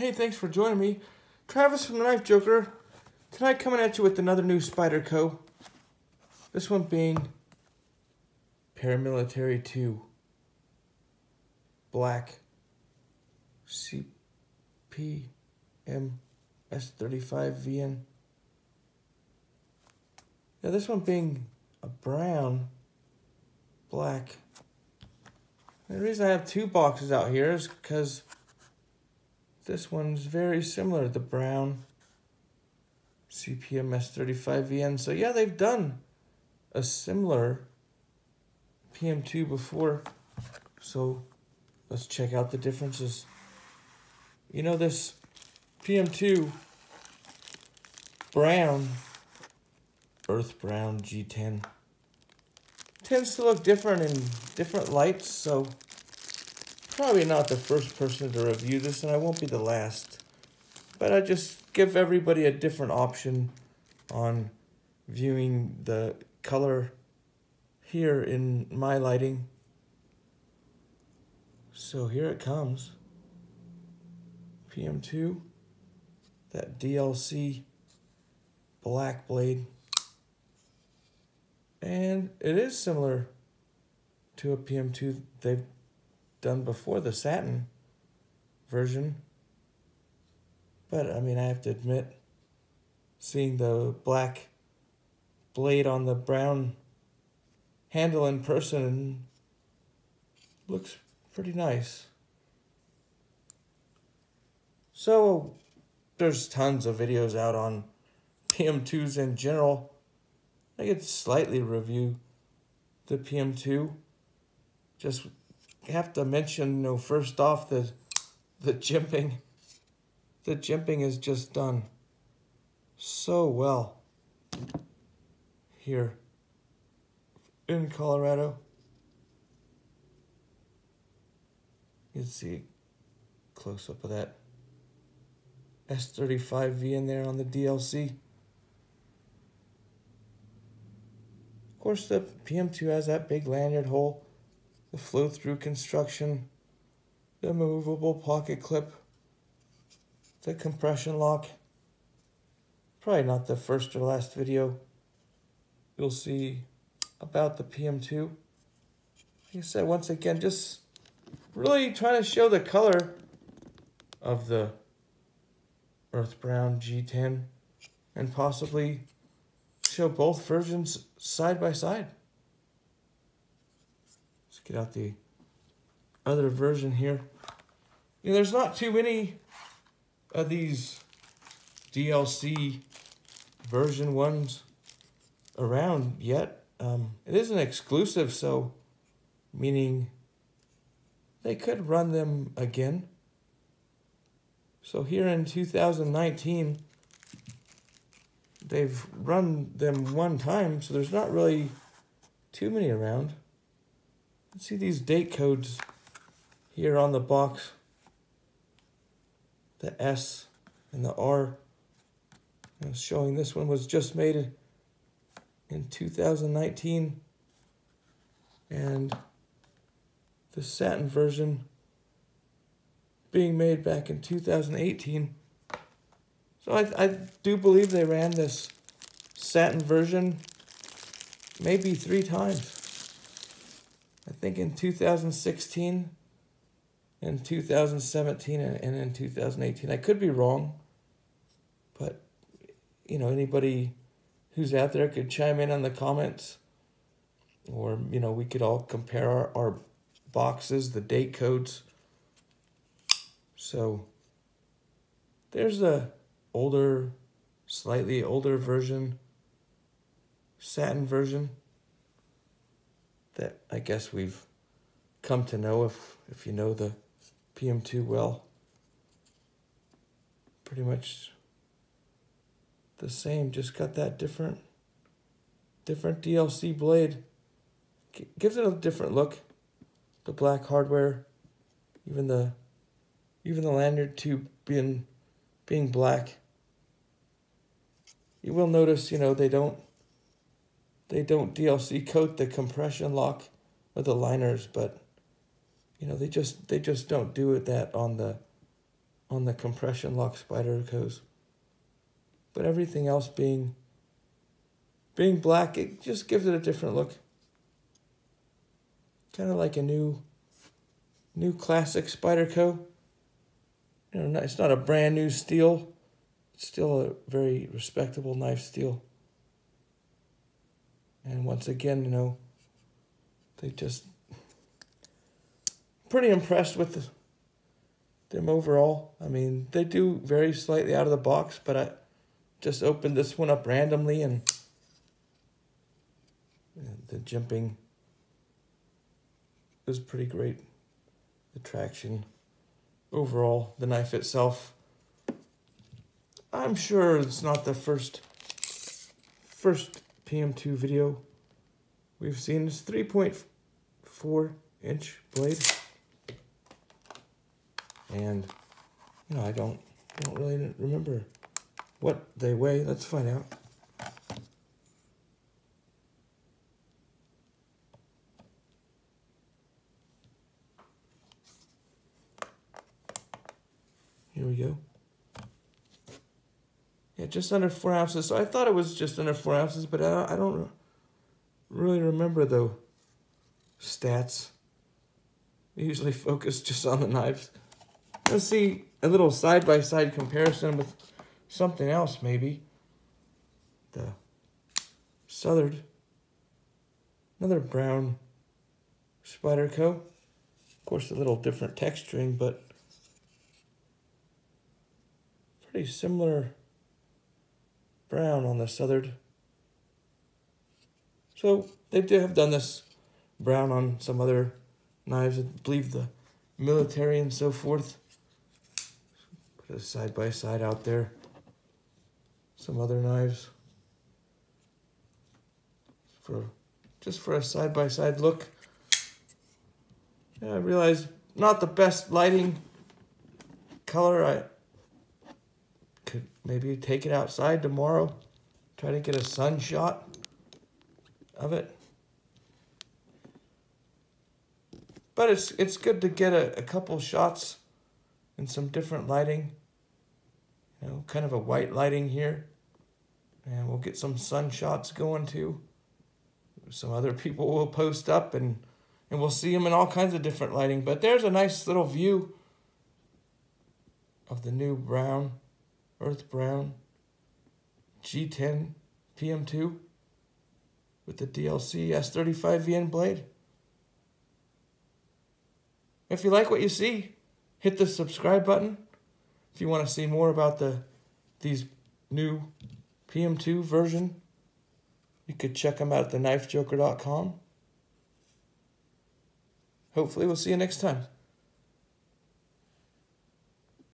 Hey, thanks for joining me. Travis from the Knife Joker. Tonight coming at you with another new Spyderco. This one being Paramilitary 2. Black. PM S35VN. Now this one being a brown, black. And the reason I have two boxes out here is because this one's very similar, the brown CPM S35VN. So yeah, they've done a similar PM2 before. So let's check out the differences. You know, this PM2 brown, earth brown G-10 tends to look different in different lights, so probably not the first person to review this, and I won't be the last. But I just give everybody a different option on viewing the color here in my lighting. So here it comes. PM2, that DLC black blade. And it is similar to a PM2 they've done before, the satin version. But I mean, I have to admit, seeing the black blade on the brown handle in person looks pretty nice. So there's tons of videos out on PM2s in general. I could slightly review the PM2. Just have to mention, first off, the jimping. The jimping is just done so well here in Colorado. You can see a close up of that S35VN there on the DLC. Of course, the PM2 has that big lanyard hole, the flow-through construction, the movable pocket clip, the compression lock. Probably not the first or last video you'll see about the PM2. Like I said, once again, just really trying to show the color of the earth brown G10 and possibly show both versions side by side. Let's get out the other version here. There's not too many of these DLC version ones around yet. It is an exclusive, so meaning they could run them again. So here in 2019, they've run them one time, so there's not really too many around. Let's see these date codes here on the box. The S and the R. It's showing this one was just made in 2019. And the satin version being made back in 2018. So I do believe they ran this satin version maybe 3 times. I think in 2016, in 2017, and in 2018. I could be wrong, but anybody who's out there could chime in on the comments, or we could all compare our boxes, the date codes. So there's the slightly older version, satin version, that I guess we've come to know if you know the PM2 well. Pretty much the same, just got that different DLC blade. Gives it a different look. The black hardware, even the lanyard tube being black. You will notice, they don't DLC coat the compression lock or the liners, but they just don't do it that on on the compression lock Spydercos. But everything else being black, it just gives it a different look. Kind of like a new classic Spyderco. You know, it's not a brand new steel. It's still a very respectable knife steel. And once again, you know, they just pretty impressed with them overall. I mean, they do vary slightly out of the box, but I just opened this one up randomly, and the jimping was pretty great. The traction overall, the knife itself, I'm sure it's not the first PM2 video we've seen. It's 3.4-inch blade, and you know, I don't really remember what they weigh. Let's find out. Here we go. Yeah, just under 4 ounces. So I thought it was just under 4 ounces, but I don't really remember the stats. I usually focus just on the knives. Let's see a little side-by-side comparison with something else, maybe. The Southern, another brown Spyderco. Of course, a little different texturing, but pretty similar brown on the Southern. So they have done this brown on some other knives, I believe the military and so forth. Put a side-by-side out there. Some other knives. Just for a side-by-side look. Yeah, I realize not the best lighting color. I could maybe take it outside tomorrow, try to get a sun shot of it. But it's good to get a couple shots in some different lighting. You know, kind of a white lighting here. And we'll get some sun shots going too. Some other people will post up, and we'll see them in all kinds of different lighting. But there's a nice little view of the new brown, earth brown G-10 PM2 with the DLC S35VN blade. If you like what you see, hit the subscribe button. If you want to see more about these new PM2 version, you could check them out at theknifejoker.com. Hopefully we'll see you next time.